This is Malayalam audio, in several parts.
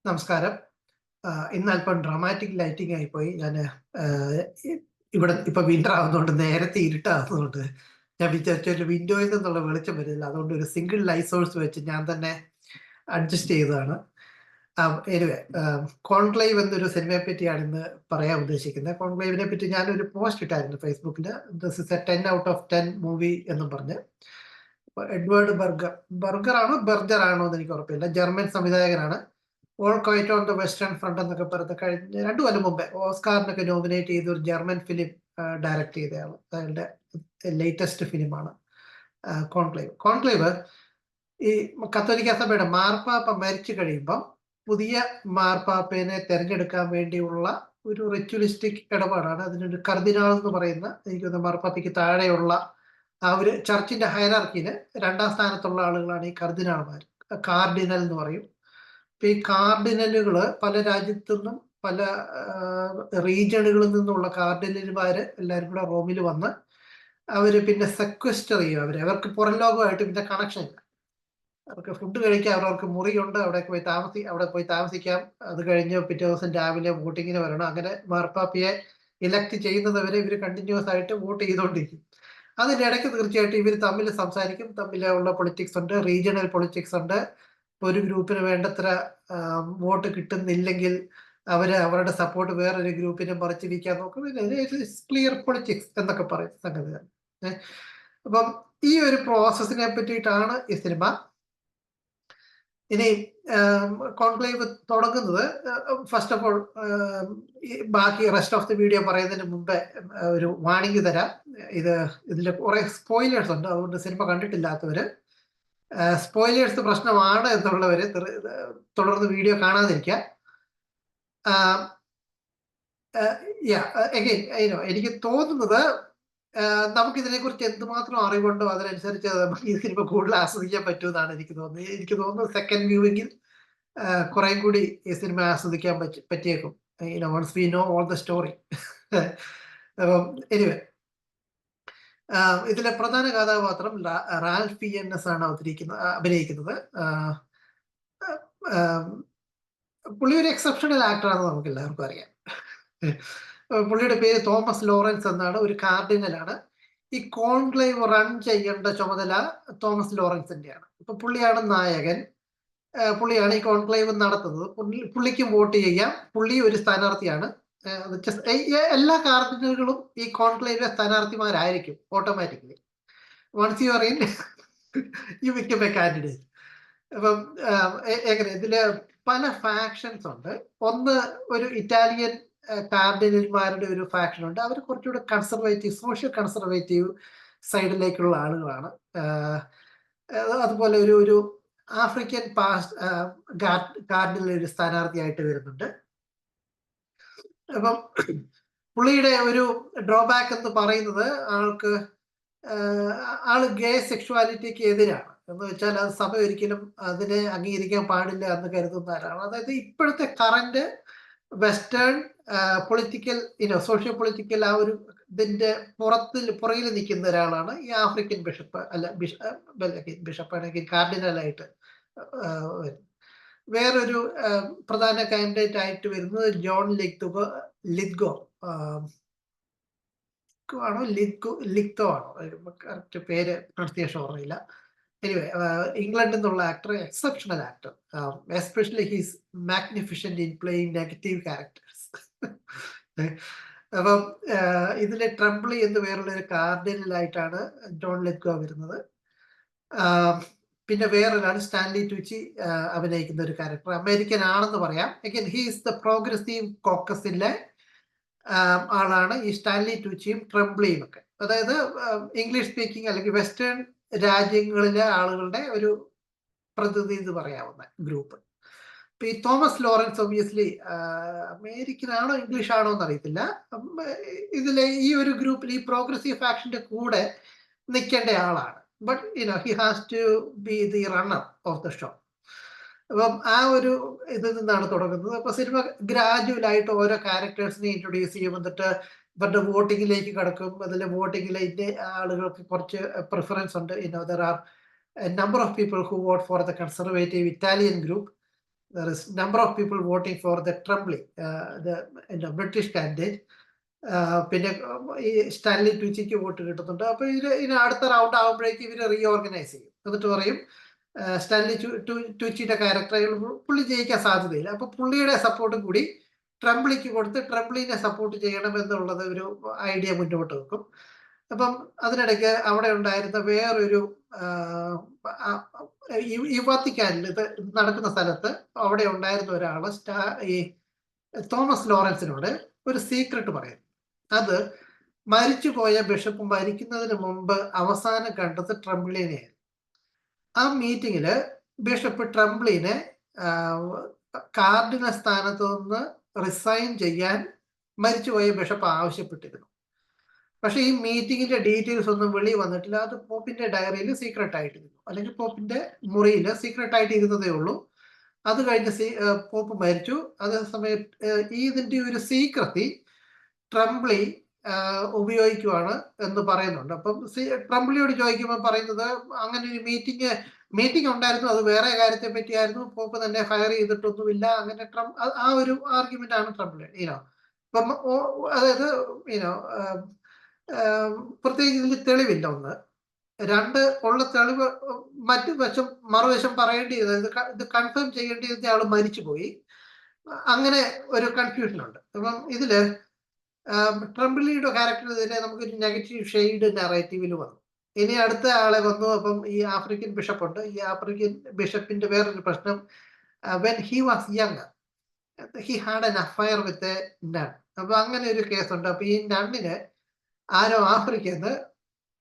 നമസ്കാരം. ഇന്ന് അല്പം ഡ്രമാറ്റിക് ലൈറ്റിംഗ് ആയിപ്പോയി. ഞാന് ഇവിടെ ഇപ്പൊ വിന്റർ ആവുന്നോണ്ട് നേരത്തെ ഇരുട്ടാവുന്നതുകൊണ്ട് ഞാൻ വിചാരിച്ചു ഒരു വിൻഡോയിൽ നിന്നുള്ള വെളിച്ചം വരില്ല. അതുകൊണ്ട് ഒരു സിംഗിൾ ലൈറ്റ് സോഴ്സ് വെച്ച് ഞാൻ തന്നെ അഡ്ജസ്റ്റ് ചെയ്തതാണ്. എനിവേ കോൺക്ലേവ് എന്നൊരു സിനിമയെ പറ്റിയാണ് ഇന്ന് പറയാൻ ഉദ്ദേശിക്കുന്നത്. കോൺക്ലേവിനെ പറ്റി ഞാനൊരു പോസ്റ്റ് ഇട്ടായിരുന്നു ഫേസ്ബുക്കില്. This is A 10 out of 10 movie എന്നും പറഞ്ഞ്. എഡ്വേർഡ് ബർഗർ ആണോ ബർജർ ആണോ എന്ന് എനിക്ക് ഉറപ്പില്ല. ജർമ്മൻ സംവിധായകനാണ്. All Quiet on the Western Front എന്നൊക്കെ പറഞ്ഞ് കഴിഞ്ഞ 2 കൊല്ലം മുമ്പേ ഓസ്കാറിനൊക്കെ നോമിനേറ്റ് ചെയ്ത ഒരു ജർമ്മൻ ഫിലിം ഡയറക്ട് ചെയ്തയാള്. അയാളുടെ ലേറ്റസ്റ്റ് ഫിലിമാണ് കോൺക്ലേവ്. കോൺക്ലേവ് ഈ കത്തോലിക്ക സഭയുടെ മാർപ്പാപ്പ മരിച്ചു കഴിയുമ്പം പുതിയ മാർപ്പാപ്പയെ തെരഞ്ഞെടുക്കാൻ വേണ്ടിയുള്ള ഒരു റിച്വലിസ്റ്റിക് ഇടപാടാണ്. അതിനൊരു കർദിനാൾ എന്ന് പറയുന്ന എനിക്ക് തോന്നുന്നു മാർപ്പാപ്പയ്ക്ക് താഴെയുള്ള ആ ഒരു ചർച്ചിന്റെ ഹയറാർക്കിയില് 2ാം സ്ഥാനത്തുള്ള ആളുകളാണ് ഈ കർദിനാൾമാർ. കാർഡിനൽ എന്ന് പറയും. ഇപ്പൊ ഈ കാർഡിനലുകള് പല രാജ്യത്തു നിന്നും പല റീജിയണുകളിൽ നിന്നുള്ള കാർഡിനലുമാര് എല്ലാവരും കൂടെ റോമിൽ വന്ന് അവര് പിന്നെ സെക്വസ്റ്റർ ചെയ്യും അവർക്ക് പുറം ലോകമായിട്ട് പിന്നെ കണക്ഷൻ ഇല്ല. അവർക്ക് ഫുഡ് കഴിക്കാം, അവർക്ക് മുറിയുണ്ട്, അവിടെ പോയി താമസിക്കാം. അത് കഴിഞ്ഞ് പിറ്റേ ദിവസം രാവിലെ വോട്ടിങ്ങിന് വരണം. അങ്ങനെ മാർപ്പാപ്പയെ ഇലക്ട് ചെയ്യുന്നതുവരെ ഇവർ കണ്ടിന്യൂസ് ആയിട്ട് വോട്ട് ചെയ്തുകൊണ്ടിരിക്കും. അതിന്റെ ഇടയ്ക്ക് തീർച്ചയായിട്ടും ഇവർ തമ്മിൽ സംസാരിക്കും. തമ്മിലുള്ള പൊളിറ്റിക്സ് ഉണ്ട്, റീജിയണൽ പൊളിറ്റിക്സ് ഉണ്ട്. ഒരു ഗ്രൂപ്പിന് വേണ്ടത്ര വോട്ട് കിട്ടുന്നില്ലെങ്കിൽ അവരുടെ സപ്പോർട്ട് വേറൊരു ഗ്രൂപ്പിനെ മറിച്ച് വിൽക്കാൻ നോക്കും. ക്ലിയർ പൊളിറ്റിക്സ് എന്നൊക്കെ പറയും സംഗതിയാണ്. അപ്പം ഈ ഒരു പ്രോസസ്സിനെ പറ്റിയിട്ടാണ് ഈ സിനിമ. ഇനി കോൺക്ലേവ് തുടങ്ങുന്നത് ഫസ്റ്റ് ഓഫ് ഓൾ ബാക്കി റെസ്റ്റ് ഓഫ് ദി വീഡിയോ പറയുന്നതിന് മുമ്പേ ഒരു വാണിംഗ് തരാം. ഇതിൽ കുറെ സ്പോയിലേഴ്സ് ഉണ്ട്. അതുകൊണ്ട് സിനിമ കണ്ടിട്ടില്ലാത്തവര് സ്പോയിലേഴ്സ് പ്രശ്നമാണ് എന്നുള്ളവര് തുടർന്ന് വീഡിയോ കാണാതിരിക്കുക. എനിക്ക് തോന്നുന്നത് നമുക്ക് ഇതിനെക്കുറിച്ച് എന്തുമാത്രം അറിവുണ്ടോ അതിനനുസരിച്ച് നമുക്ക് ഈ സിനിമ കൂടുതൽ ആസ്വദിക്കാൻ പറ്റുമെന്നാണ് എനിക്ക് തോന്നുന്നത്. സെക്കൻഡ് വ്യൂവിങ്ങിൽ കുറെ കൂടി ഈ സിനിമ ആസ്വദിക്കാൻ പറ്റിയേക്കും. Once we know all the story. അപ്പം എനിവേ ഇതിലെ പ്രധാന കഥാപാത്രം റാൽഫ് ഫിയന്നസ് ആണ് അഭിനയിക്കുന്നത്. പുള്ളി ഒരു എക്സെപ്ഷണൽ ആക്ടറാണെന്ന് നമുക്ക് എല്ലാവർക്കും അറിയാം. പുള്ളിയുടെ പേര് തോമസ് ലോറൻസ് എന്നാണ്. ഒരു കാർഡിനലാണ്. ഈ കോൺക്ലേവ് റൺ ചെയ്യേണ്ട ചുമതല തോമസ് ലോറൻസിന്റെയാണ്. ഇപ്പൊ പുള്ളിയാണ് നായകൻ. പുള്ളിയാണ് ഈ കോൺക്ലേവ് നടത്തുന്നത്. പുള്ളിക്കും വോട്ട് ചെയ്യാം. പുള്ളി ഒരു സ്ഥാനാർത്ഥിയാണ്. എല്ലാ കാർഡിനലുകളും ഈ കോൺക്ലേവിലെ സ്ഥാനാർത്ഥിമാരായിരിക്കും automatically. Once you are in you become a candidate. അപ്പം എങ്ങനെ ഇതില് പല ഫാക്ഷൻസ് ഉണ്ട്. ഒന്ന് ഒരു ഇറ്റാലിയൻ കാർഡിനൽമാരുടെ ഒരു ഫാക്ഷൻ ഉണ്ട്. അവർ കുറച്ചുകൂടെ കൺസർവേറ്റീവ്, സോഷ്യൽ കൺസർവേറ്റീവ് സൈഡിലേക്കുള്ള ആളുകളാണ്. അതുപോലെ ഒരു ആഫ്രിക്കൻ കാർഡിനൽ ഒരു സ്ഥാനാർത്ഥിയായിട്ട് വരുന്നുണ്ട്. അപ്പം പുള്ളിയുടെ ഒരു ഡ്രോബാക്ക് എന്ന് പറയുന്നത് ആള് ഗേ സെക്ഷുവാലിറ്റിക്ക് എതിരാണ്. എന്ന് വെച്ചാൽ അത് സഭ ഒരിക്കലും അതിനെ അംഗീകരിക്കാൻ പാടില്ല എന്ന് കരുതുന്ന ആരാണ്. അതായത് ഇപ്പോഴത്തെ current western political socio political ആ ഒരു ഇതിന്റെ പുറകിൽ നിൽക്കുന്ന ഒരാളാണ് ഈ ആഫ്രിക്കൻ ബിഷപ്പ്. ബിഷപ്പാണെങ്കിൽ കാർഡിനലായിട്ട് വേറൊരു പ്രധാന കാൻഡിഡേറ്റ് ആയിട്ട് വരുന്നത് ജോൺ ലിത്ഗോ ആണോ ലിത്തോ ആണോ, കറക്റ്റ് പേര് പ്രത്യേകം ഓർമ്മയില്ല. എനിവേ ഇംഗ്ലണ്ടിൽ നിന്നുള്ള actor, exceptional actor, especially he's magnificent in playing negative characters. അപ്പം ഇതിലെ ട്രംബ്ലി എന്ന് പേരുള്ള ഒരു കാർഡിനലായിട്ടാണ് ജോൺ ലിത്ഗോ വരുന്നത്. പിന്നെ വേറൊരാണ് സ്റ്റാൻലി ട്യൂച്ചി അഭിനയിക്കുന്ന ഒരു ക്യാരക്ടർ. അമേരിക്കൻ ആണെന്ന് പറയാം. അഗൈൻ ഹീസ് ദ പ്രോഗ്രസീവ് കോക്കസിലെ ആളാണ് ഈ സ്റ്റാൻലി ട്യൂച്ചിയും ട്രംബ്ലിയും ഒക്കെ. അതായത് ഇംഗ്ലീഷ് സ്പീക്കിംഗ് അല്ലെങ്കിൽ വെസ്റ്റേൺ രാജ്യങ്ങളിലെ ആളുകളുടെ ഒരു പ്രതിനിധി എന്ന് പറയാവുന്ന ഗ്രൂപ്പ്. ഇപ്പൊ ഈ തോമസ് ലോറൻസ് ഒബിയസ്ലി അമേരിക്കൻ ആണോ ഇംഗ്ലീഷ് ആണോ എന്ന് അറിയത്തില്ല. ഇതിലെ ഈ ഒരു ഗ്രൂപ്പിൽ ഈ പ്രോഗ്രസീവ് ഫാക്ഷന്റെ കൂടെ നിൽക്കേണ്ട ആളാണ്. But he has to be the runner of the show. അപ്പം ആ ഒരു ഇതിൽ നിന്നാണ് തുടങ്ങുന്നത്. അപ്പൊ സിനിമ ഗ്രാജുവൽ ആയിട്ട് ഓരോ ക്യാരക്ടേഴ്സിനെ ഇൻട്രൊഡ്യൂസ് ചെയ്യും. എന്നിട്ട് ഇവരുടെ വോട്ടിങ്ങിലേക്ക് കടക്കും. അതിൽ വോട്ടിങ്ങിലെ ആളുകൾക്ക് കുറച്ച് പ്രിഫറൻസ് ഉണ്ട്. There are number of people who vote for the conservative Italian group. there is number of people voting for the Tremblay, British candidate. പിന്നെ ഈ സ്റ്റാൻലി ട്യൂച്ചിക്ക് വോട്ട് കിട്ടുന്നുണ്ട്. അപ്പൊ ഇതിന് അടുത്ത റൗണ്ട് ആകുമ്പോഴേക്കും ഇവര് റീഓർഗനൈസ് ചെയ്യും. എന്നിട്ട് പറയും സ്റ്റാൻലി ട്യൂച്ചിയുടെ ക്യാരക്ടറുകൾ പുള്ളി ജയിക്കാൻ സാധ്യതയില്ല. അപ്പൊ പുള്ളിയുടെ സപ്പോർട്ടും കൂടി ട്രംബ്ലിക്ക് കൊടുത്ത് ട്രംബ്ലിനെ സപ്പോർട്ട് ചെയ്യണം എന്നുള്ളത് ഒരു ഐഡിയ മുന്നോട്ട് വെക്കും. അപ്പം അതിനിടയ്ക്ക് അവിടെ ഉണ്ടായിരുന്ന വേറൊരു വത്തിക്കാനിൽ ഇത് നടക്കുന്ന സ്ഥലത്ത് അവിടെ ഉണ്ടായിരുന്ന ഒരാള് ഈ തോമസ് ലോറൻസിനോട് ഒരു സീക്രട്ട് പറയും. അത് മരിച്ചുപോയ ബിഷപ്പ് മരിക്കുന്നതിന് മുമ്പ് അവസാനം കണ്ടത് ട്രംബ്ലിനെയാണ്. ആ മീറ്റിങ്ങില് ബിഷപ്പ് ട്രംബ്ലിനെ കാർഡിനൽ സ്ഥാനത്ത് നിന്ന് റിസൈൻ ചെയ്യാൻ മരിച്ചുപോയ ബിഷപ്പ് ആവശ്യപ്പെട്ടിരുന്നു. പക്ഷെ ഈ മീറ്റിങ്ങിന്റെ ഡീറ്റെയിൽസ് ഒന്നും വെളി വന്നിട്ടില്ല. അത് പോപ്പിന്റെ ഡയറിയിൽ സീക്രട്ട് ആയിട്ടിരുന്നു, അല്ലെങ്കിൽ പോപ്പിന്റെ മുറിയിൽ സീക്രട്ട് ആയിട്ട് ഇരുന്നതേ ഉള്ളൂ. അത് കഴിഞ്ഞ് പോപ്പ് മരിച്ചു. അതേസമയം ഇതിന്റെ ഒരു സീക്രത്തി ട്രംബ്ലി ഉപയോഗിക്കുവാണ് എന്ന് പറയുന്നുണ്ട്. അപ്പം ട്രംബ്ലിയോട് ചോദിക്കുമ്പോൾ പറയുന്നത് അങ്ങനെ ഒരു മീറ്റിംഗ് ഉണ്ടായിരുന്നു, അത് വേറെ കാര്യത്തെ പറ്റിയായിരുന്നു, പോപ്പ് തന്നെ ഫയർ ചെയ്തിട്ടൊന്നുമില്ല. അങ്ങനെ ആ ഒരു ആർഗ്യുമെന്റ് ആണ് ട്രംബ്ലി ഇപ്പം അതായത് പ്രത്യേകിച്ച് ഇതിൽ തെളിവില്ല. ഒന്ന്, രണ്ട്, ഉള്ള തെളിവ് മറുവശം പറയേണ്ടത് ഇത് കൺഫേം ചെയ്യേണ്ടത് ആള് മരിച്ചുപോയി. അങ്ങനെ ഒരു കൺഫ്യൂഷൻ ഉണ്ട്. അപ്പം ഇതില് ട്രംബ്ലിയുടെ ക്യാരക്ടറിനെ നമുക്കൊരു നെഗറ്റീവ് ഷെയ്ഡ് നറേറ്റീവിൽ വന്നു. ഇനി അടുത്ത ആളെ വന്നു. അപ്പം ഈ ആഫ്രിക്കൻ ബിഷപ്പ് ഉണ്ട്. ഈ ആഫ്രിക്കൻ ബിഷപ്പിന്റെ വേറൊരു പ്രശ്നം, when he was young he had an affair with a none. അപ്പൊ അങ്ങനെ ഒരു കേസുണ്ട്. അപ്പൊ ഈ നണ്ണിനെ ആരോ ആഫ്രിക്കന്ന്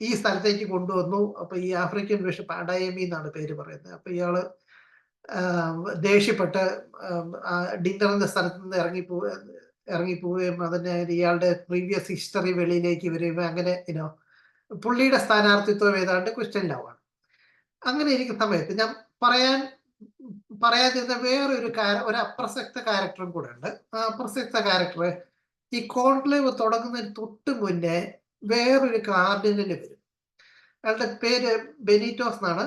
ഈ സ്ഥലത്തേക്ക് കൊണ്ടുവന്നു. അപ്പൊ ഈ ആഫ്രിക്കൻ ബിഷപ്പ് അഡയമി എന്നാണ് പേര് പറയുന്നത്. അപ്പൊ ഇയാള് ദേഷ്യപ്പെട്ട് ഡിന്നറിന്റെ സ്ഥലത്ത് നിന്ന് ഇറങ്ങിപ്പോവുകയും അതിന് ഇയാളുടെ പ്രീവിയസ് ഹിസ്റ്ററി വെളിയിലേക്ക് വരികയും അങ്ങനെ പുള്ളിയുടെ സ്ഥാനാർത്ഥിത്വം ഏതാണ്ട് ക്വസ്റ്റ്യനിലാവാണ്. അങ്ങനെ ഇരിക്കുന്ന സമയത്ത് ഞാൻ പറയാതിരുന്ന വേറൊരു ഒരു അപ്രസക്ത ക്യാരക്ടറും കൂടെ ഉണ്ട്. ആ അപ്രസക്ത ക്യാരക്ടർ ഈ കോൺക്ലേവ് തുടങ്ങുന്നതിന് തൊട്ട് മുന്നേ വേറൊരു കാർഡിനല് വരും. അയാളുടെ പേര് ബെനീറ്റോസ് എന്നാണ്.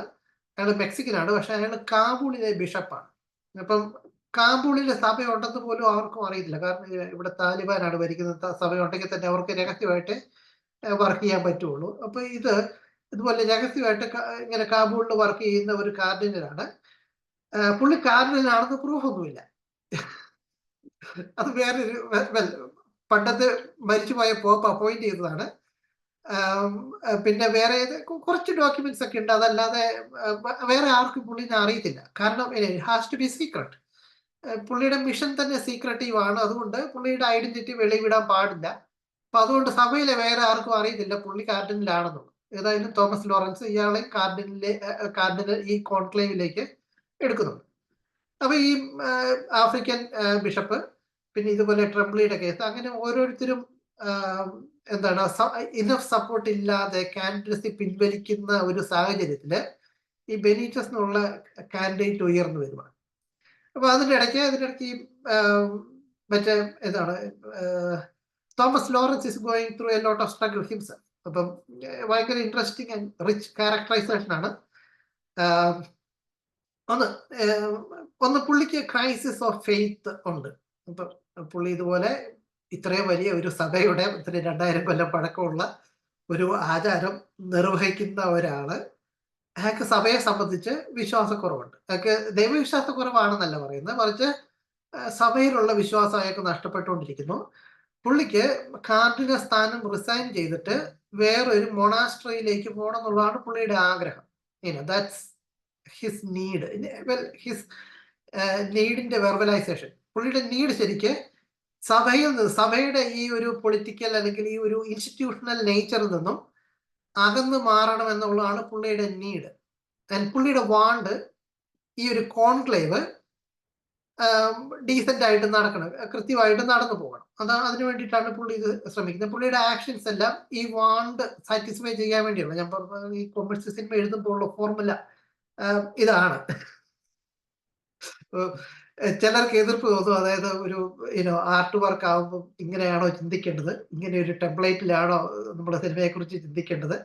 അയാൾ മെക്സിക്കനാണ്. പക്ഷെ അയാൾ കാബൂളിലെ ബിഷപ്പാണ്. അപ്പം കാബൂളിലെ സഭയുണ്ടെന്ന് പോലും ആർക്കും അറിയില്ല. കാരണം ഇവിടെ താലിബാനാണ് ഭരിക്കുന്നത്. സഭയുണ്ടെങ്കിൽ തന്നെ അവർക്ക് രഹസ്യമായിട്ട് വർക്ക് ചെയ്യാൻ പറ്റുള്ളൂ. അപ്പൊ ഇതുപോലെ രഹസ്യമായിട്ട് ഇങ്ങനെ കാബൂളിൽ വർക്ക് ചെയ്യുന്ന ഒരു കാർഡിനലാണ്. പുള്ളി കാർഡിനലാണെന്ന് പ്രൂഫൊന്നുമില്ല. അത് വേറൊരു പണ്ടത്തെ മരിച്ചുപോയ പോപ്പ് അപ്പോയിന്റ് ചെയ്തതാണ്. പിന്നെ വേറെ കുറച്ച് ഡോക്യുമെന്റ്സ് ഒക്കെ ഉണ്ട്. അതല്ലാതെ വേറെ ആർക്കും പുള്ളിനെ അറിയത്തില്ല. കാരണം ഹാസ് ടു ബി സീക്രട്ട്. പുള്ളിയുടെ മിഷൻ തന്നെ സീക്രട്ടീവ് ആണ്. അതുകൊണ്ട് പുള്ളിയുടെ ഐഡന്റിറ്റി വെളിവിടാൻ പാടില്ല. അപ്പൊ അതുകൊണ്ട് സഭയിലെ വേറെ ആർക്കും അറിയത്തില്ല പുള്ളി കാർഡിനലാണെന്നുള്ളത്. ഏതായാലും തോമസ് ലോറൻസ് ഇയാളെ കാർഡിനൽ ഈ കോൺക്ലേവിലേക്ക് എടുക്കുന്നുണ്ട്. അപ്പൊ ഈ ആഫ്രിക്കൻ ബിഷപ്പ്, പിന്നെ ഇതുപോലെ ട്രംബ്ലിയുടെ കേസ്, അങ്ങനെ ഓരോരുത്തരും എന്താണ് ഇനഫ് സപ്പോർട്ട് ഇല്ലാതെ കാൻഡിഡേറ്റ്സ് പിൻവലിക്കുന്ന ഒരു സാഹചര്യത്തില് ഈ ബെനീറ്റസ് എന്നുള്ള കാൻഡിഡേറ്റ് ഉയർന്നു വരുവാണ്. അപ്പൊ അതിനിടയ്ക്ക് ഈ മറ്റേ എന്താണ് Thomas Lawrence is going through a lot of struggle himself. അപ്പം ഭയങ്കര ഇൻട്രസ്റ്റിംഗ് ആൻഡ് റിച്ച് ക്യാരക്ടറൈസേഷൻ ആണ്. ഒന്ന് പുള്ളിക്ക് ക്രൈസിസ് ഓഫ് ഫെയ്ത്ത് ഉണ്ട്. അപ്പൊ പുള്ളി ഇതുപോലെ ഇത്രയും വലിയ ഒരു സഭയുടെ 2000 കൊല്ലം പഴക്കമുള്ള ഒരു ആചാരം നിർവഹിക്കുന്ന ഒരാള്, അയാൾക്ക് സഭയെ സംബന്ധിച്ച് വിശ്വാസക്കുറവുണ്ട്. അയാൾക്ക് ദൈവവിശ്വാസക്കുറവാണെന്നല്ല പറയുന്നത്, മറിച്ച് സഭയിലുള്ള വിശ്വാസം അയാൾക്ക് നഷ്ടപ്പെട്ടുകൊണ്ടിരിക്കുന്നു. പുള്ളിക്ക് കാർഡിനൽ സ്ഥാനം റിസൈൻ ചെയ്തിട്ട് വേറൊരു മൊണാസ്ട്രിയിലേക്ക് പോകണം എന്നുള്ളതാണ് പുള്ളിയുടെ ആഗ്രഹം. That's his need. ഹിസ് നീഡിന്റെ വെർബലൈസേഷൻ. പുള്ളിയുടെ നീഡ് ശരിക്ക് സഭയുടെ ഈ ഒരു പൊളിറ്റിക്കൽ അല്ലെങ്കിൽ ഈ ഒരു ഇൻസ്റ്റിറ്റ്യൂഷണൽ നേച്ചറിൽ നിന്നും അകന്ന് മാറണം എന്നുള്ളതാണ് പുള്ളിയുടെ നീഡ്. പുള്ളിയുടെ വാണ്ട് ഈ ഒരു കോൺക്ലേവ് ഡീസന്റ് ആയിട്ട് നടക്കണം, കൃത്യമായിട്ട് നടന്നു പോകണം. അതിനു വേണ്ടിയിട്ടാണ് പുള്ളി ഇത് ശ്രമിക്കുന്നത്. പുള്ളിയുടെ ആക്ഷൻസ് എല്ലാം ഈ വാണ്ട് സാറ്റിസ്ഫൈ ചെയ്യാൻ വേണ്ടിയാണ്. ഞാൻ പറഞ്ഞ ഈ കൊമേഴ്സ്യൽ സിനിമ എഴുതുമ്പോൾ ഉള്ള ഫോർമുല ഇതാണ്. ചിലർക്ക് എതിർപ്പ് തോന്നും. അതായത് ഒരു ആർട്ട് വർക്ക് ആകുമ്പോൾ ഇങ്ങനെയാണോ ചിന്തിക്കേണ്ടത്, ഇങ്ങനെ ഒരു ടെംപ്ലേറ്റിലാണോ നമ്മുടെ സിനിമയെ കുറിച്ച് ചിന്തിക്കേണ്ടത്?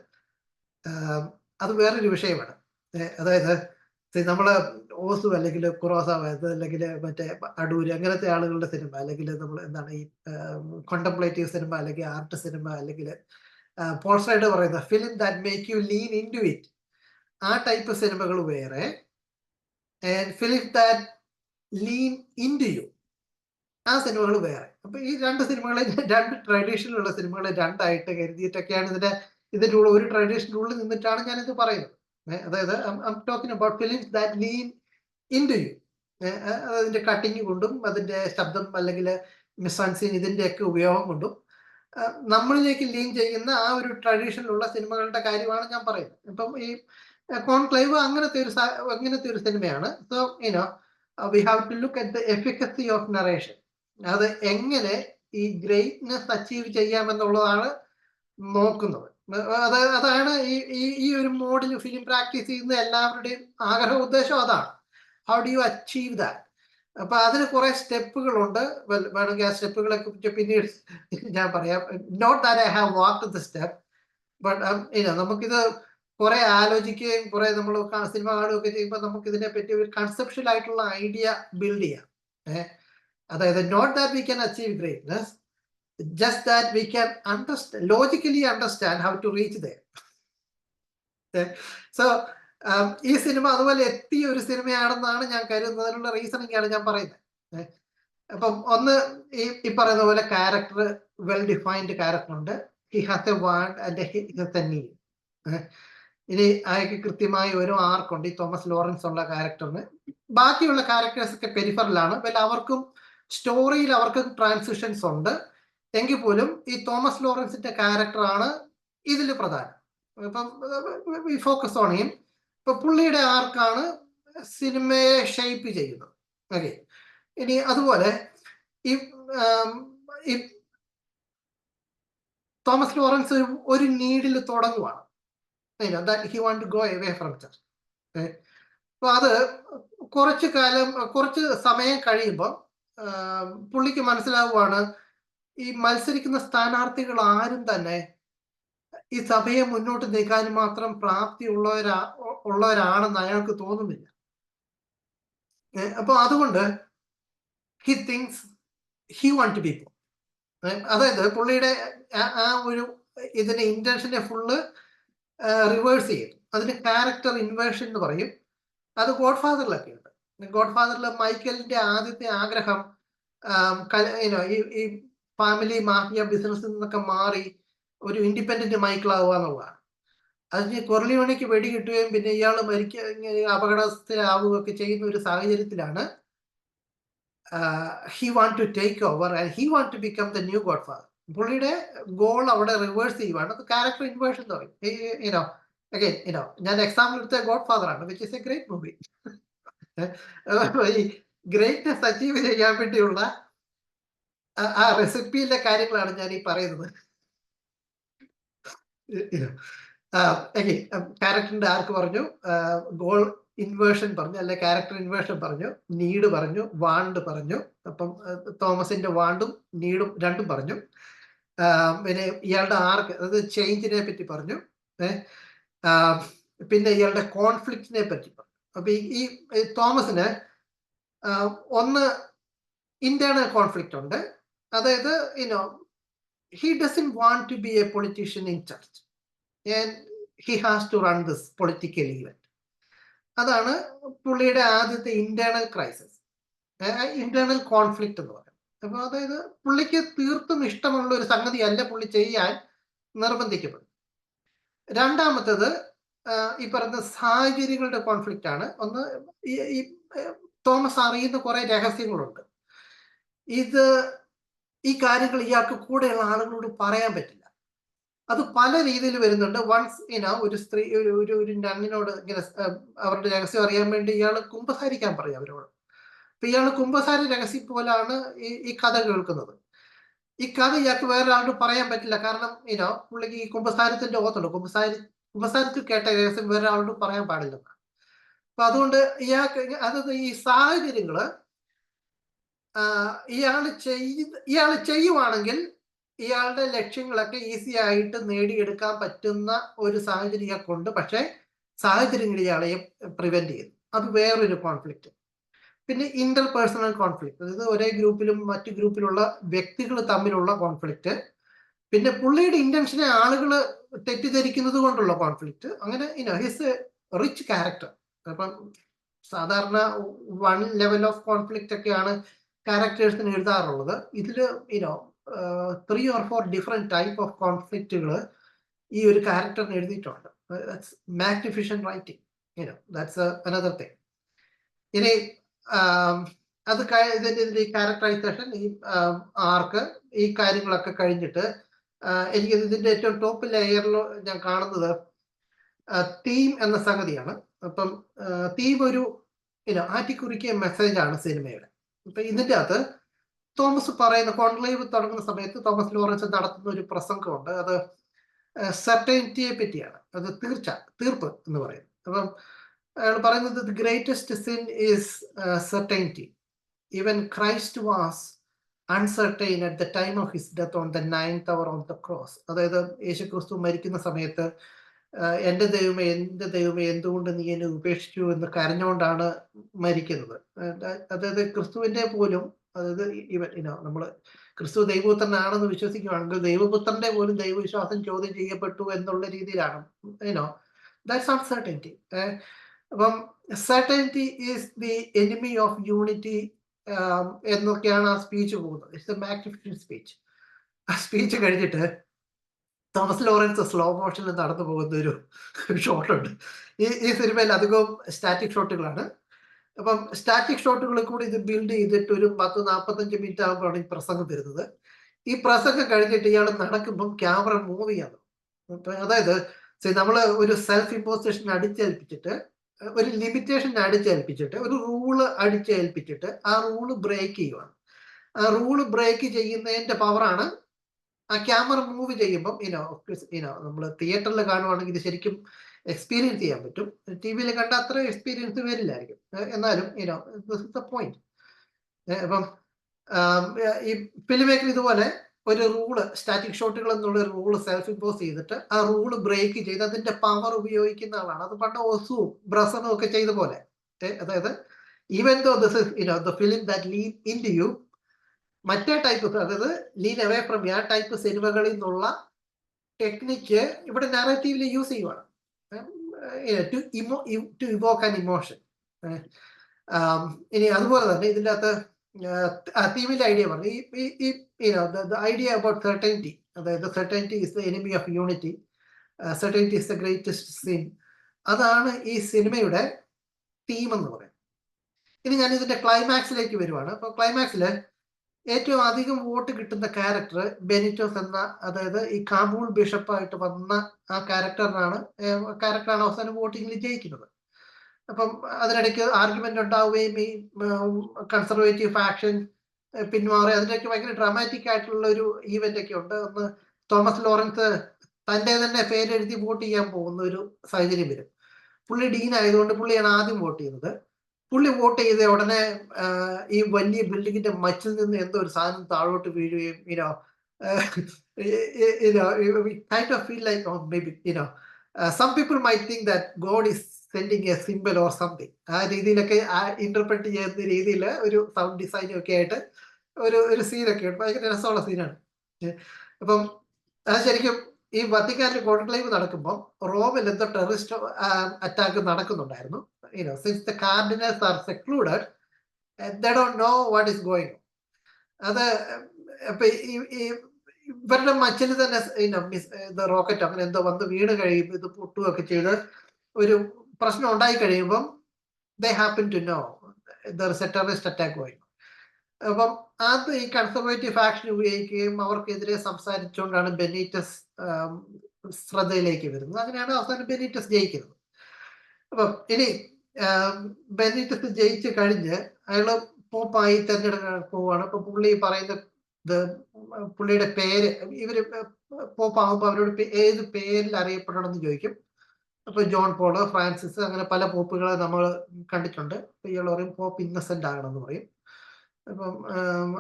അത് വേറൊരു വിഷയമാണ്. അതായത് നമ്മള് ഓസു അല്ലെങ്കിൽ കുറോസാവ അല്ലെങ്കിൽ മറ്റേ അടൂര് അങ്ങനത്തെ ആളുകളുടെ സിനിമ, അല്ലെങ്കിൽ നമ്മൾ എന്താണ് ഈ കോണ്ടംപ്ലേറ്റീവ് സിനിമ, അല്ലെങ്കിൽ ആർട്ട് സിനിമ, അല്ലെങ്കിൽ പോൾസൈഡ് പറയുന്ന film that make you lean in to it, ആ ടൈപ്പ് സിനിമകൾ വേറെ, film that lean in to you, ആ സിനിമകൾ വേറെ. അപ്പൊ ഈ രണ്ട് സിനിമകളെ രണ്ട് ട്രഡീഷനിലുള്ള സിനിമകളെ രണ്ടായിട്ട് കരുതിയിട്ടൊക്കെയാണ് ഇതിന്റെ ഉള്ള ഒരു ട്രഡീഷൻ്റെ ഉള്ളിൽ നിന്നിട്ടാണ് ഞാനിത് പറയുന്നത്. അതായത് talking about films that lean in to you. അതിന്റെ കട്ടിങ് കൊണ്ടും അതിന്റെ ശബ്ദം അല്ലെങ്കിൽ മിസ്സാൻസീൻ ഇതിന്റെയൊക്കെ ഉപയോഗം കൊണ്ടും നമ്മളിലേക്ക് ലീൻ ചെയ്യുന്ന ആ ഒരു ട്രഡീഷനിലുള്ള സിനിമകളുടെ കാര്യമാണ് ഞാൻ പറയുന്നത്. ഇപ്പം ഈ കോൺക്ലേവ് അങ്ങനത്തെ ഒരു സിനിമയാണ്. So you know we have to look at the efficacy of narration. അത് എങ്ങനെ ഈ ഗ്രേറ്റ്നെസ് അച്ചീവ് ചെയ്യാമെന്നുള്ളതാണ് നോക്കുന്നത്. അതാണ് ഈ ഒരു മോഡിൽ ഫിലിം പ്രാക്ടീസ് ചെയ്യുന്ന എല്ലാവരുടെയും ആഗ്രഹ ഉദ്ദേശം അതാണ്. How do you achieve that? അപ്പൊ അതിന് കുറെ സ്റ്റെപ്പുകളുണ്ട്. വേണമെങ്കിൽ ആ സ്റ്റെപ്പുകളെ കുറിച്ച് പിന്നീട് ഞാൻ പറയാം. Not that I have walked the step, but നമുക്കിത് കുറെ ആലോചിക്കുകയും കുറെ നമ്മൾ സിനിമ കാണുകയൊക്കെ ചെയ്യുമ്പോൾ നമുക്ക് ഇതിനെ പറ്റി ഒരു കൺസെപ്ഷ്യൽ ആയിട്ടുള്ള ഐഡിയ ബിൽഡ് ചെയ്യാം. അതായത് not that we can achieve greatness, just that we can logically understand how to reach there. So ഈ സിനിമ അതുപോലെ എത്തിയ ഒരു സിനിമയാണെന്നാണ് ഞാൻ കരുതുന്നതിനുള്ള റീസണിങ് ആണ് ഞാൻ പറയുന്നത്. അപ്പം ഒന്ന് ഈ പറയുന്ന പോലെ ക്യാരക്ടർ, വെൽ ഡിഫൈൻഡ് ക്യാരക്ടർ ഉണ്ട്. He has A want and he has A need. ഇനി അയാൾക്ക് കൃത്യമായി ഒരു ആർക്കുണ്ട് ഈ തോമസ് ലോറൻസ് ഉള്ള ക്യാരക്ടറിന്. ബാക്കിയുള്ള ക്യാരക്ടേഴ്സ് ഒക്കെ പെരിഫറലാണ്. അവർക്കും സ്റ്റോറിയിൽ അവർക്ക് ട്രാൻസിഷൻസ് ഉണ്ട്. എങ്കിൽ പോലും ഈ തോമസ് ലോറൻസിന്റെ ക്യാരക്ടറാണ് ഇതിൽ പ്രധാനം. ഇപ്പം ഫോക്കസ് ഓൺ ഹിം. ഇപ്പൊ പുള്ളിയുടെ ആർക്കാണ് സിനിമയെ ഷേപ്പ് ചെയ്യുന്നത്. ഓക്കെ. ഇനി അതുപോലെ ഈ തോമസ് ലോറൻസ് ഒരു നീഡിൽ തുടങ്ങുവാണ്. He want to go away from church. അപ്പൊ അത് കുറച്ച് സമയം കഴിയുമ്പോൾ പുള്ളിക്ക് മനസ്സിലാവുകയാണ് ഈ മത്സരിക്കുന്ന സ്ഥാനാർത്ഥികൾ ആരും തന്നെ ഈ സഭയെ മുന്നോട്ട് നീക്കാൻ മാത്രം പ്രാപ്തി ഉള്ളവരാണെന്ന് അയാൾക്ക് തോന്നുന്നില്ല. അപ്പൊ അതുകൊണ്ട് he thinks he want to be. അതായത് പുള്ളിയുടെ ആ ഒരു ഇതിന്റെ ഇന്റൻഷനെ ഫുള്ള് റിവേഴ്സ് ചെയ്തു. അതിന് ക്യാരക്ടർ ഇൻവേർഷൻ എന്ന് പറയും. അത് ഗോഡ് ഫാദറിലൊക്കെ ഉണ്ട്. ഗോഡ് ഫാദറിൽ മൈക്കലിന്റെ ആദ്യത്തെ ആഗ്രഹം ഈ ഫാമിലി മാഫിയ ബിസിനസ്സിൽ നിന്നൊക്കെ മാറി ഒരു ഇൻഡിപെൻഡന്റ് മൈക്കിളാവുക എന്നുള്ളതാണ്. അതിന് കൊർലിയോണിക്ക് വെടി കിട്ടുകയും പിന്നെ ഇയാൾ അപകടത്തിലാവുകയൊക്കെ ചെയ്യുന്ന ഒരു സാഹചര്യത്തിലാണ് he want to take over and he want to become the new godfather. പുള്ളിയുടെ ഗോൾ അവിടെ റിവേഴ്സ് ചെയ്യുവാണ്. അത് ക്യാരക്ടർ ഇൻവേർഷൻ എന്ന് പറയും. ഞാൻ എക്സാമ്പിൾ എടുത്ത ഗോഡ് ഫാദർ ആണ്, which is a great movie. ഈ ഗ്രേറ്റ്നെസ് അച്ചീവ് ചെയ്യാൻ വേണ്ടിയുള്ള ആ റെസിപ്പിയിലെ കാര്യങ്ങളാണ് ഞാൻ ഈ പറയുന്നത്. ക്യാരക്ടറിന്റെ ആർക്ക് പറഞ്ഞു, ഗോൾ ഇൻവേർഷൻ പറഞ്ഞു, അല്ലെ ക്യാരക്ടർ ഇൻവേർഷൻ പറഞ്ഞു, നീഡ് പറഞ്ഞു, വാണ്ട് പറഞ്ഞു. അപ്പം തോമസിന്റെ വാണ്ടും നീഡും രണ്ടും പറഞ്ഞു. പിന്നെ ഇയാളുടെ ആർക്ക്, അതായത് ചേഞ്ചിനെ പറ്റി പറഞ്ഞു. പിന്നെ ഇയാളുടെ കോൺഫ്ലിക്റ്റിനെ പറ്റി പറഞ്ഞു. അപ്പൊ ഈ തോമസിന് ഒന്ന് ഇന്റേണൽ കോൺഫ്ലിക്റ്റ് ഉണ്ട്. അതായത് he doesn't want to be a politician in church and he has to run this political event. അതാണ് പുള്ളിയുടെ ആദ്യത്തെ ഇന്റേണൽ ക്രൈസിസ്, ഇന്റേണൽ കോൺഫ്ലിക്റ്റ് എന്ന് പറയുന്നത്. അപ്പൊ അതായത് പുള്ളിക്ക് തീർത്തും ഇഷ്ടമുള്ള ഒരു സംഗതി അല്ല പുള്ളി ചെയ്യാൻ നിർബന്ധിക്കപ്പെടും. രണ്ടാമത്തത് ഈ പറയുന്ന സാഹചര്യങ്ങളുടെ കോൺഫ്ലിക്റ്റ് ആണ്. ഒന്ന് ഈ തോമസ് അറിയുന്ന കുറെ രഹസ്യങ്ങളുണ്ട്. ഈ കാര്യങ്ങൾ ഇയാൾക്ക് കൂടെയുള്ള ആളുകളോട് പറയാൻ പറ്റില്ല. അത് പല രീതിയിൽ വരുന്നുണ്ട്. വൺസ് ഒരു സ്ത്രീ ഒരു നണ്ണിനോട് ഇങ്ങനെ അവരുടെ രഹസ്യം അറിയാൻ വേണ്ടി ഇയാൾ കുമ്പസാരിക്കാൻ പറയും അവരോട്. അപ്പൊ ഇയാൾ കുമ്പസാര രഹസ്യം പോലാണ് ഈ കഥ കേൾക്കുന്നത്. ഈ കഥ ഇയാൾക്ക് വേറൊരാളോട് പറയാൻ പറ്റില്ല. കാരണം പുള്ളിക്ക് ഈ കുമ്പസാരത്തിന്റെ ഓത്തുണ്ട്. കുമ്പസാരത്തിൽ കേട്ട രഹസ്യം വേറൊരാളോട് പറയാൻ പാടില്ല. അപ്പൊ അതുകൊണ്ട് അതായത് ഈ സാഹചര്യങ്ങള് ഇയാൾ ചെയ്യുവാണെങ്കിൽ ഇയാളുടെ ലക്ഷ്യങ്ങളൊക്കെ ഈസി ആയിട്ട് നേടിയെടുക്കാൻ പറ്റുന്ന ഒരു സാഹചര്യം ഇയാൾക്കുണ്ട്. പക്ഷെ സാഹചര്യങ്ങൾ ഇയാളെ പ്രിവെന്റ് ചെയ്യും. അത് വേറൊരു കോൺഫ്ലിക്റ്റ്. പിന്നെ ഇന്റർ പേഴ്സണൽ കോൺഫ്ലിക്റ്റ്, അതായത് ഒരേ ഗ്രൂപ്പിലും മറ്റു ഗ്രൂപ്പിലുള്ള വ്യക്തികൾ തമ്മിലുള്ള കോൺഫ്ലിക്റ്റ്. പിന്നെ പുള്ളിയുടെ ഇന്റൻഷനെ ആളുകൾ തെറ്റിദ്ധരിക്കുന്നത് കൊണ്ടുള്ള കോൺഫ്ലിക്റ്റ്. അങ്ങനെ ഹിസ് എ റിച്ച് ക്യാരക്ടർ. അപ്പം സാധാരണ 1 ലെവൽ ഓഫ് കോൺഫ്ലിക്റ്റ് ഒക്കെയാണ് ക്യാരക്ടേഴ്സിന് എഴുതാറുള്ളത്. ഇതിൽ 3 or 4 ഡിഫറെന്റ് ടൈപ്പ് ഓഫ് കോൺഫ്ലിക്റ്റുകൾ ഈ ഒരു ക്യാരക്ടറിന് എഴുതിയിട്ടുണ്ട്. Magnificent writing, that's another thing. ഇനി അത് ഇതിന്റെ ഈ ക്യാരക്ടറൈസേഷൻ, ഈ ആർക്ക്, ഈ കാര്യങ്ങളൊക്കെ കഴിഞ്ഞിട്ട് എനിക്ക് ഇതിന്റെ ഏറ്റവും ടോപ്പ് ലെയറിൽ ഞാൻ കാണുന്നത് തീം എന്ന സംഗതിയാണ്. അപ്പം തീം ഒരു ആറ്റിക്കുറിക്കിയ മെസ്സേജാണ് സിനിമയുടെ. അപ്പൊ ഇതിന്റെ അകത്ത് തോമസ് പറയുന്ന കോൺക്ലേവ് തുടങ്ങുന്ന സമയത്ത് തോമസ് ലോറൻസ് നടത്തുന്ന ഒരു പ്രസംഗമുണ്ട്. അത് സർട്ടനിറ്റിയെ പറ്റിയാണ്. അത് തീർപ്പ് എന്ന് പറയുന്നത്. അപ്പം അയാൾ പറയുന്നത് the greatest sin is certainty. Even Christ was uncertain at the time of his death on the 9th hour of the cross. അതായത് യേശു ക്രിസ്തു മരിക്കുന്ന സമയത്ത് എന്റെ ദൈവമേ എന്തുകൊണ്ട് നീ എന്നെ ഉപേക്ഷിച്ചു എന്ന് കരഞ്ഞുകൊണ്ടാണ് മരിക്കുന്നത്. അതായത് ക്രിസ്തുവിന്റെ പോലും, അതായത് ഇവൻ നമ്മൾ ക്രിസ്തു ദൈവപുത്രനാണെന്ന് വിശ്വസിക്കുകയാണെങ്കിൽ ദൈവപുത്രന്റെ പോലും ദൈവവിശ്വാസം ചോദ്യം ചെയ്യപ്പെട്ടു എന്നുള്ള രീതിയിലാണ് ദാറ്റ്സ് അൺസർട്ടനിറ്റി. അപ്പം certainty is the enemy of unity എന്നൊക്കെയാണ് ആ സ്പീച്ച് പോകുന്നത്. It's A magnificent speech. ആ സ്പീച്ച് കഴിഞ്ഞിട്ട് തോമസ് ലോറൻസ് സ്ലോ മോഷനിൽ നടന്നു പോകുന്ന ഒരു ഷോട്ടുണ്ട്. ഈ സിനിമയിൽ അധികവും സ്റ്റാറ്റിക് ഷോട്ടുകളാണ്. അപ്പം സ്റ്റാറ്റിക് ഷോട്ടുകളിൽ കൂടി ഇത് ബിൽഡ് ചെയ്തിട്ട് ഒരു 10-45 മിനിറ്റ് ആകുമ്പോഴാണ് ഈ പ്രസംഗം വരുന്നത്. ഈ പ്രസംഗം കഴിഞ്ഞിട്ട് ഇയാൾ നടക്കുമ്പം ക്യാമറ മൂവ് ചെയ്യാം. അതായത് നമ്മൾ ഒരു സെൽഫ് ഇമ്പോസിഷൻ അടിച്ചേൽപ്പിച്ചിട്ട്, ഒരു ലിമിറ്റേഷൻ അടിച്ചേൽപ്പിച്ചിട്ട്, ഒരു റൂള് അടിച്ചേൽപ്പിച്ചിട്ട് ആ റൂള് ബ്രേക്ക് ചെയ്യുവാണ്. ആ റൂള് ബ്രേക്ക് ചെയ്യുന്നതിന്റെ പവറാണ് ആ ക്യാമറ മൂവ് ചെയ്യുമ്പം നമ്മൾ തിയേറ്ററിൽ കാണുവാണെങ്കിൽ ഇത് ശരിക്കും എക്സ്പീരിയൻസ് ചെയ്യാൻ പറ്റും. ടി വിയിൽ കണ്ട അത്ര എക്സ്പീരിയൻസ് വരില്ലായിരിക്കും. എന്നാലും ദിസ് ഇസ് ദ പോയിന്റ്. അപ്പം ഈ ഫിലിം മേക്കർ ഇതുപോലെ ഒരു റൂള്, സ്റ്റാറ്റിക് ഷോട്ടുകൾ എന്നുള്ള ഒരു റൂള് സെൽഫ് ഇമ്പോസ് ചെയ്തിട്ട് ആ റൂള് ബ്രേക്ക് ചെയ്ത് അതിന്റെ പവർ ഉപയോഗിക്കുന്ന ആളാണ്. അത് പണ്ട് ഓസുവും ബ്രസനും ഒക്കെ ചെയ്ത പോലെ. അതായത് even though this is the film that lead in to you, മറ്റേ ടൈപ്പ്, അതായത് ലീൻ അവേ ഫ്രം ആ ടൈപ്പ് സിനിമകളിൽ നിന്നുള്ള ടെക്നിക്ക് ഇവിടെ നാരേറ്റീവിൽ യൂസ് ചെയ്യുവാണ്. To evoke an emotion. ഇനി അതുപോലെ തന്നെ ഇതിൻ്റെ അകത്ത് തീമിന്റെ ഐഡിയ പറഞ്ഞു, ഐഡിയ അബൌട്ട് സർട്ടനിറ്റി. അതായത് certainty is the enemy of unity, certainty is the greatest sin. അതാണ് ഈ സിനിമയുടെ തീം എന്ന് പറയുന്നത്. ഇനി ഞാൻ ഇതിന്റെ ക്ലൈമാക്സിലേക്ക് വരുവാണ്. അപ്പൊ ക്ലൈമാക്സില് ഏറ്റവും അധികം വോട്ട് കിട്ടുന്ന ക്യാരക്ടർ ബെനിറ്റോസ് എന്ന, അതായത് ഈ കാബൂൾ ബിഷപ്പായിട്ട് വന്ന ആ ക്യാരക്ടറാണ് അവസാനം വോട്ടിങ്ങിൽ ജയിക്കുന്നത്. അപ്പം അതിനിടയ്ക്ക് ആർഗ്യുമെന്റ് ഉണ്ടാവുകയും ഈ കൺസർവേറ്റീവ് ഫാക്ഷൻ പിന്മാറി അതിനൊക്കെ ഭയങ്കര ഡ്രാമാറ്റിക് ആയിട്ടുള്ള ഒരു ഈവന്റ് ഒക്കെ ഉണ്ട്. ഒന്ന് തോമസ് ലോറൻസ് തന്റെ തന്നെ പേരെഴുതി വോട്ട് ചെയ്യാൻ പോകുന്ന ഒരു സാഹചര്യം വരും. പുള്ളി ഡീൻ ആയതുകൊണ്ട് പുള്ളിയാണ് ആദ്യം വോട്ട് ചെയ്യുന്നത്. പുള്ളി വോട്ട് ചെയ്ത ഉടനെ ഈ വലിയ ബിൽഡിങ്ങിന്റെ മച്ചിൽ നിന്ന് എന്തോ ഒരു സാധനം താഴോട്ട് വീഴുകയും kind of feel like, oh, maybe some people might think that God is sending a symbol or something. ആ രീതിയിലൊക്കെ ഇന്റർപ്രറ്റ് ചെയ്യുന്ന രീതിയിൽ ഒരു സൗണ്ട് ഡിസൈനും ഒക്കെ ആയിട്ട് ഒരു സീനൊക്കെ ഉണ്ട്. ഭയങ്കര രസമുള്ള സീനാണ്. അപ്പം അത് ശരിക്കും ഈ വത്തിക്കാനിൽ കോൺക്ലേവ് നടക്കുമ്പോൾ റോമിൽ എന്തോ ടെററിസ്റ്റ് അറ്റാക്ക് നടക്കുന്നുണ്ടായിരുന്നു. Since the cardinals are secluded, they don't know what is going on. അത് ഇപ്പൊ ഇവരുടെ മച്ചിൽ തന്നെ റോക്കറ്റ് അങ്ങനെ എന്തോ വന്ന് വീണ് കഴിയുമ്പോൾ ഇത് പൊട്ടുകയൊക്കെ ചെയ്ത് ഒരു പ്രശ്നം ഉണ്ടായി കഴിയുമ്പം they happen to know there is a terrorist attack going on. അപ്പം അത് ഈ കൺസർവേറ്റീവ് ഫാക്ഷൻ ഉപയോഗിക്കുകയും അവർക്കെതിരെ സംസാരിച്ചുകൊണ്ടാണ് ബെനീറ്റസ് ശ്രദ്ധയിലേക്ക് വരുന്നത്. അങ്ങനെയാണ് അവസാനം ബെനീറ്റസ് ജയിക്കുന്നത്. അപ്പം ഇനി ബെനീറ്റസ് ജയിച്ചു കഴിഞ്ഞ് അയാള് പോപ്പായി തെരഞ്ഞെടുക്കാൻ പോവാണ്. അപ്പൊ പുള്ളി പറയുന്ന പുള്ളിയുടെ പേര്, ഇവര് പോപ്പാകുമ്പോ അവരോട് ഏത് പേരിൽ അറിയപ്പെടണം എന്ന് ചോദിക്കും. അപ്പൊ ജോൺ പോള്, ഫ്രാൻസിസ്, അങ്ങനെ പല പോപ്പുകളെ നമ്മൾ കണ്ടിട്ടുണ്ട്. ഇയാൾ പറയും പോപ്പ് ഇന്നസെന്റ് ആകണം എന്ന് പറയും. അപ്പം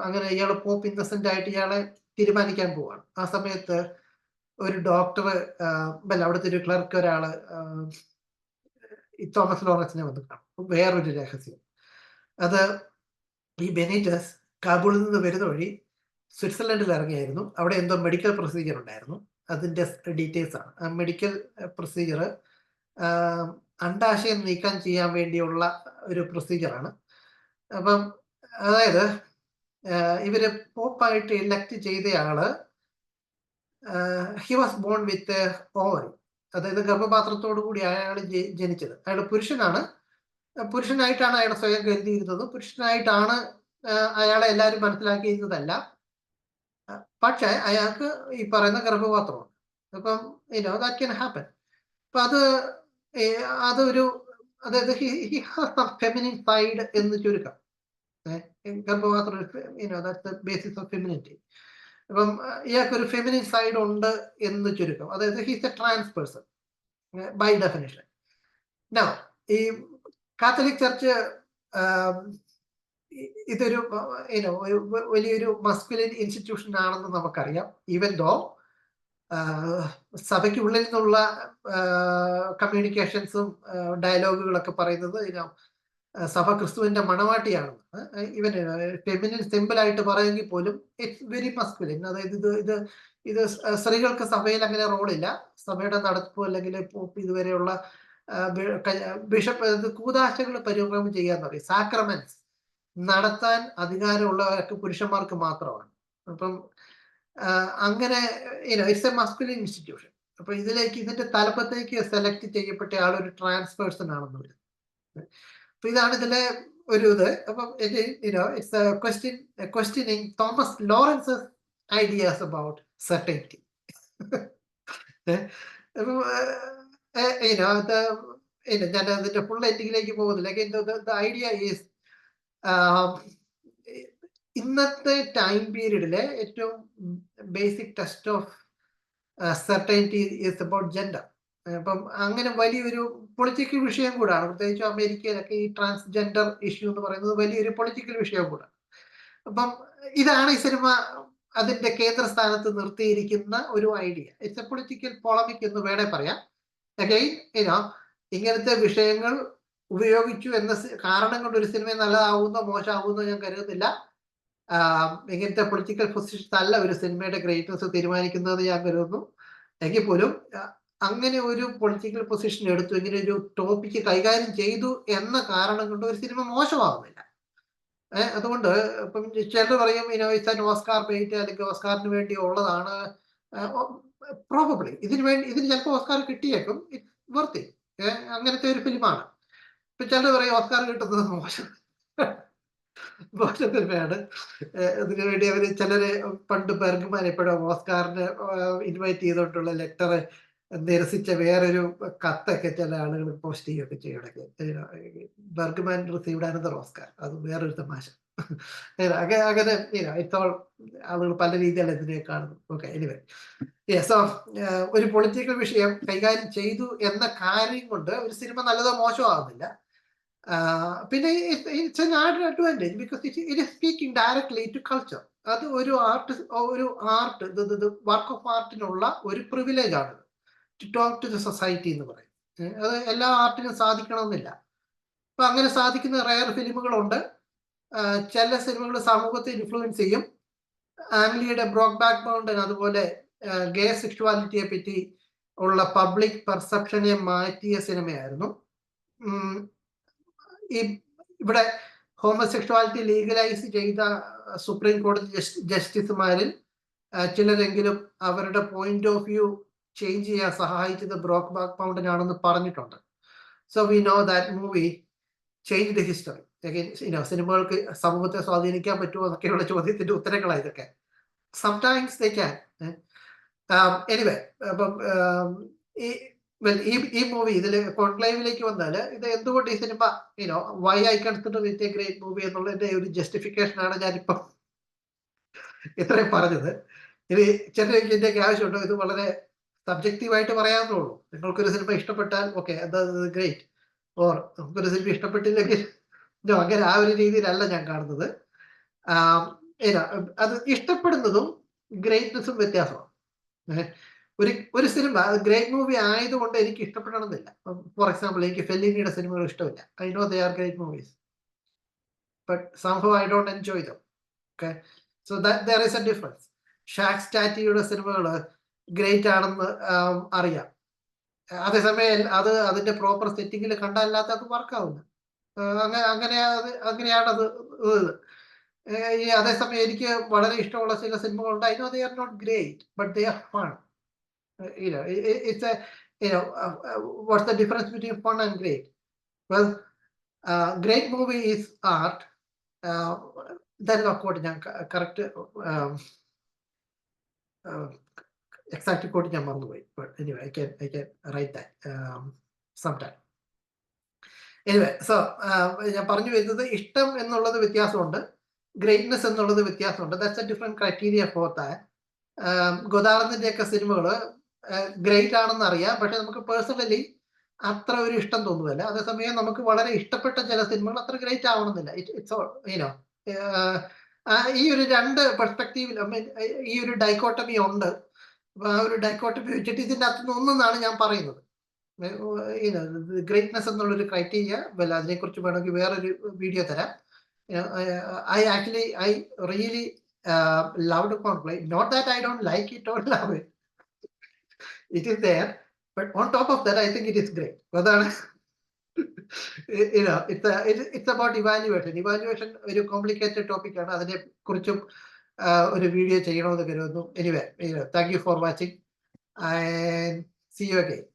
അങ്ങനെ ഇയാൾ പോപ്പ് ഇന്നസെന്റ് ആയിട്ട് ഇയാളെ തീരുമാനിക്കാൻ പോവാണ്. ആ സമയത്ത് ഒരു ഡോക്ടർ, അവിടുത്തെ ഒരു ക്ലർക്ക് ഒരാള് ഈ തോമസ് ലോറൻസിനെ വന്ന് കാണും. വേറൊരു രഹസ്യം. അത് ഈ ബെനീറ്റസ് കാബൂളിൽ നിന്ന് വരുന്ന വഴി സ്വിറ്റ്സർലൻഡിൽ ഇറങ്ങിയായിരുന്നു. അവിടെ എന്തോ മെഡിക്കൽ പ്രൊസീജിയർ ഉണ്ടായിരുന്നു. അതിന്റെ ഡീറ്റെയിൽസ് ആണ്. ആ മെഡിക്കൽ പ്രൊസീജിയർ അണ്ടാശയം നീക്കം ചെയ്യാൻ വേണ്ടിയുള്ള ഒരു പ്രൊസീജിയറാണ്. അപ്പം അതായത് ഇവര് പോപ്പായിട്ട് ഇലക്ട് ചെയ്തയാള് he was born with ovary, അതായത് ഗർഭപാത്രത്തോടു കൂടി അയാൾ ജനിച്ചത്. അയാൾ പുരുഷനാണ്. പുരുഷനായിട്ടാണ് അയാൾ സ്വയം കരുതിയിരുന്നത്. പുരുഷനായിട്ടാണ് അയാളെ എല്ലാവരും മനസ്സിലാക്കിയിരുന്നതല്ല. പക്ഷെ അയാൾക്ക് ഈ പറയുന്ന ഗർഭപാത്രമുണ്ട്. അപ്പം ദാറ്റ് ക്യാൻ ഹാപ്പൻ. അപ്പൊ അതൊരു അതായത് ഫെമിനിൻ സൈഡ് എന്ന് ചുരുക്കം. ഗർഭപാത്രം ബേസിസ് ഓഫ് ഫെമിനിറ്റി. അപ്പം ഇയാൾക്കൊരു ഫെമിനിൻ സൈഡ് ഉണ്ട് എന്ന് ചുരുക്കം. അതായത് he's a trans person by definition. Now ഈ കാത്തലിക് ചർച്ച് ഇതൊരു വലിയൊരു മസ്കുലിൻ ഇൻസ്റ്റിറ്റ്യൂഷൻ ആണെന്ന് നമുക്കറിയാം. ഈവൻ ദോ സഭയ്ക്കുള്ളിൽ നിന്നുള്ള കമ്മ്യൂണിക്കേഷൻസും ഡയലോഗുകളൊക്കെ പറയുന്നത് സഭ ക്രിസ്തുവിന്റെ മണവാട്ടിയാണെന്ന്. ഇവൻ ഫെമിനിൻ സിമ്പിൾ ആയിട്ട് പറയുമെങ്കിൽ പോലും ഇറ്റ്സ് വെരി മസ്കുലിൻ. അതായത് ഇത് സ്ത്രീകൾക്ക് സഭയിൽ അങ്ങനെ റോളില്ല. സഭയുടെ നടത്തിപ്പോ അല്ലെങ്കിൽ ഇതുവരെയുള്ള ബിഷപ്പ് കൂതാശകൾ പരിക്രമം ചെയ്യാന്ന് പറയും. സാക്രമെന്റ്സ് നടത്താൻ അധികാരമുള്ളവർക്ക് പുരുഷന്മാർക്ക് മാത്രമാണ്. അപ്പം അങ്ങനെ ഇറ്റ്സ് എ മസ്കുലിൻ ഇൻസ്റ്റിറ്റ്യൂഷൻ. അപ്പൊ ഇതിന്റെ തലപ്പത്തേക്ക് സെലക്ട് ചെയ്യപ്പെട്ട ആൾ ഒരു ട്രാൻസ് പേഴ്സൺ ആണെന്ന് വരും. അപ്പൊ ഇതാണ് ഇതിലെ ഒരു ഇത്. അപ്പം it's questioning Thomas Lawrence's ideas about certainty. ഞാൻ അതിന്റെ ഫുൾ എൻഡിങ്ങിലേക്ക് പോകുന്നില്ല. ഐഡിയ ഈസ് ഇന്നത്തെ ടൈം പീരീഡിലെ ഏറ്റവും basic test of certainty is about gender. അപ്പം അങ്ങനെ വലിയൊരു പൊളിറ്റിക്കൽ വിഷയം കൂടാണ്. പ്രത്യേകിച്ച് അമേരിക്കയിലൊക്കെ ഈ ട്രാൻസ്ജെൻഡർ ഇഷ്യൂ എന്ന് പറയുന്നത് വലിയൊരു പൊളിറ്റിക്കൽ വിഷയം കൂടാണ്. അപ്പം ഇതാണ് ഈ സിനിമ അതിന്റെ കേന്ദ്ര സ്ഥാനത്ത് നിർത്തിയിരിക്കുന്ന ഒരു ഐഡിയ. ഇറ്റ്സ് എ പൊളിറ്റിക്കൽ പോളമിക് എന്ന് വേണേ പറയാം. അഗൈൻ ഇങ്ങനത്തെ വിഷയങ്ങൾ ഉപയോഗിച്ചു എന്ന കാരണം കൊണ്ട് ഒരു സിനിമ നല്ലതാവുന്നോ മോശമാവുന്നോ ഞാൻ കരുതുന്നില്ല. ഇങ്ങനത്തെ പൊളിറ്റിക്കൽ പൊസിഷൻസ് അല്ല ഒരു സിനിമയുടെ ഗ്രേറ്റ്നസ് തീരുമാനിക്കുന്നത് ഞാൻ കരുതുന്നു. എങ്കിൽ പോലും അങ്ങനെ ഒരു പൊളിറ്റിക്കൽ പൊസിഷൻ എടുത്തു, ഇങ്ങനെ ഒരു ടോപ്പിക്ക് കൈകാര്യം ചെയ്തു എന്ന കാരണം കൊണ്ട് ഒരു സിനിമ മോശമാവുന്നില്ല. അതുകൊണ്ട് ഇപ്പം ചിലർ പറയും ഇറ്റ്സ് ഓസ്കാർ ബെയിറ്റ്, അല്ലെങ്കിൽ ഓസ്കാറിന് വേണ്ടി ഉള്ളതാണ്. പ്രോബബ്ലി ഇതിന് ചിലപ്പോൾ ഓസ്കാർ കിട്ടിയേക്കും. ഇറ്റ്സ് വർത്തി. അങ്ങനത്തെ ഒരു ഫിലിമാണ്. ഇപ്പൊ ചിലർ പറയും ഓസ്കാർ കിട്ടുന്നത് മോശം സിനിമയാണ്. അതിനു വേണ്ടി അവര് ചിലര് പണ്ട് ബർഗ്മാൻ എപ്പോഴും ഓസ്കാറിന് ഇൻവൈറ്റ് ചെയ്തോണ്ടുള്ള ലെറ്റർ നിരസിച്ച വേറൊരു കത്തൊക്കെ ചില ആളുകൾ പോസ്റ്റ് ചെയ്യുകയൊക്കെ ചെയ്യണൊക്കെ. Bergman received another Oscar. അത് വേറൊരു തമാശ. അങ്ങനെ ഇപ്പോൾ ആളുകൾ പല രീതിയിലാണ് ഇതിനെ കാണുന്നു. ഓക്കെ, എനിവേ സോ ഒരു പൊളിറ്റിക്കൽ വിഷയം കൈകാര്യം ചെയ്തു എന്ന കാര്യം കൊണ്ട് ഒരു സിനിമ നല്ലതോ മോശമോ ആവുന്നില്ല. പിന്നെ it's an added advantage because it is speaking directly to culture. അത് ഒരു ആർട്ട് വർക്ക് ഓഫ് ആർട്ടിനുള്ള ഒരു പ്രിവിലേജ് ആണ് to talk to the society എന്ന് പറയും. അത് എല്ലാ ആർട്ടിനും സാധിക്കണമെന്നില്ല. അപ്പൊ അങ്ങനെ സാധിക്കുന്ന റയർ ഫിലിമുകളുണ്ട്. ചില സിനിമകൾ സമൂഹത്തെ ഇൻഫ്ലുവൻസ് ചെയ്യും. ആംഗ്ലിയുടെ ബ്രോക്ക് ബാക്ക് മൗണ്ടൻ അതുപോലെ ഗേ സെക്ഷുവാലിറ്റിയെ പറ്റി ഉള്ള പബ്ലിക് പെർസെപ്ഷനെ മാറ്റിയ സിനിമയായിരുന്നു. ഇവിടെ ഹോമോസെക്ഷുവാലിറ്റി ലീഗലൈസ് ചെയ്ത സുപ്രീം കോടതി ജസ്റ്റിസുമാരിൽ ചിലരെങ്കിലും അവരുടെ പോയിന്റ് ഓഫ് വ്യൂ ചേഞ്ച് ചെയ്യാൻ സഹായിച്ചത് ബ്രോക്ക് ബാക്ക് മൗണ്ടൻ ആണെന്ന് പറഞ്ഞിട്ടുണ്ട്. So we know that movie change the history. സിനിമകൾക്ക് സമൂഹത്തെ സ്വാധീനിക്കാൻ പറ്റുമോ എന്നൊക്കെയുള്ള ചോദ്യത്തിന്റെ ഉത്തരങ്ങളാണ് ഇതൊക്കെ. Sometimes they can. എനിവേ, അപ്പം ഈ മൂവി ഇതിൽ കോൺക്ലേവിലേക്ക് വന്നാല് ഇത് എന്തുകൊണ്ട് ഈ cinema why I consider it a great movie എന്നുള്ളതിന്റെ ഒരു ജസ്റ്റിഫിക്കേഷൻ ആണ് ഞാനിപ്പം ഇത്രയും പറഞ്ഞത്. ഇനി ചെറിയ ഇതിന്റെയൊക്കെ ആവശ്യമുണ്ടോ? ഇത് വളരെ സബ്ജക്റ്റീവായിട്ട് പറയാവുന്നുള്ളൂ. നിങ്ങൾക്കൊരു സിനിമ ഇഷ്ടപ്പെട്ടാൽ ഓക്കെ, ഗ്രേറ്റ്. ഓർ നമുക്കൊരു സിനിമ ഇഷ്ടപ്പെട്ടില്ലെങ്കിൽ അങ്ങനെ ആ ഒരു രീതിയിലല്ല ഞാൻ കാണുന്നത്. അത് ഇഷ്ടപ്പെടുന്നതും ഗ്രേറ്റ്നെസ്സും വ്യത്യാസമാണ്. ഒരു സിനിമ ഗ്രേറ്റ് മൂവി ആയതുകൊണ്ട് എനിക്ക് ഇഷ്ടപ്പെടണമെന്നില്ല. ഫോർ എക്സാമ്പിൾ എനിക്ക് ഫെല്ലിനിയുടെ സിനിമകൾ ഇഷ്ടമില്ല. I know they are great movies, but somehow I don't enjoy them. Okay, so there is a difference. Jacques സ്റ്റാറ്റിയുടെ സിനിമകൾ ഗ്രേറ്റ് ആണെന്ന് അറിയാം. അതേസമയം അതിന്റെ പ്രോപ്പർ സെറ്റിംഗിൽ കണ്ടല്ലാത്ത അത് വർക്കാവില്ല. അങ്ങനെയാണ് അത്. ഈ അതേസമയം എനിക്ക് വളരെ ഇഷ്ടമുള്ള ചില സിനിമകളുണ്ട്. I know they are not great, but they are fun. It's a, what's the difference between fun and great? Well, great movie is art. That is a quote. Correct. Exact quote ഞാൻ മറന്നുപോയി. But anyway, I can write that sometime. Anyway, so ഞാൻ പറഞ്ഞു വരുന്നത് ഇഷ്ടം എന്നുള്ളത് വ്യത്യാസമുണ്ട്, ഗ്രേറ്റ്നെസ് എന്നുള്ളത് വ്യത്യാസമുണ്ട്. That's a different criteria for that. ഗോദാർദിന്റെ ഒക്കെ സിനിമകള് ഗ്രേറ്റ് ആണെന്ന് അറിയാം, പക്ഷെ നമുക്ക് പേഴ്സണലി അത്ര ഒരു ഇഷ്ടം തോന്നുന്നില്ല. അതേസമയം നമുക്ക് വളരെ ഇഷ്ടപ്പെട്ട ചില സിനിമകൾ അത്ര ഗ്രേറ്റ് ആവണമെന്നില്ല. ഇറ്റ്സ് ഈ ഒരു രണ്ട് പെർസ്പെക്റ്റീവിൽ ഈ ഒരു ഡൈക്കോട്ടമി ഉണ്ട്. ആ ഒരു ഡൈക്കോട്ടമി വെച്ചിട്ട് ഇതിന്റെ അകത്തുനിന്ന് ഒന്നെന്നാണ് ഞാൻ പറയുന്നത്. ഗ്രേറ്റ്നെസ് എന്നുള്ളൊരു ക്രൈറ്റീരിയ അതിനെക്കുറിച്ച് വേണമെങ്കിൽ വേറൊരു വീഡിയോ തരാം. I really loved Coldplay. Not that I don't like it or love it. It is there, but on top of that, I think it is great. അതാണ് it's about evaluation. Evaluation ഒരു കോംപ്ലിക്കേറ്റഡ് ടോപ്പിക് ആണ്. അതിനെ കുറിച്ചും ഒരു വീഡിയോ ചെയ്യണമെന്ന് കരുതുന്നു. Anyway, thank you for watching and see you again.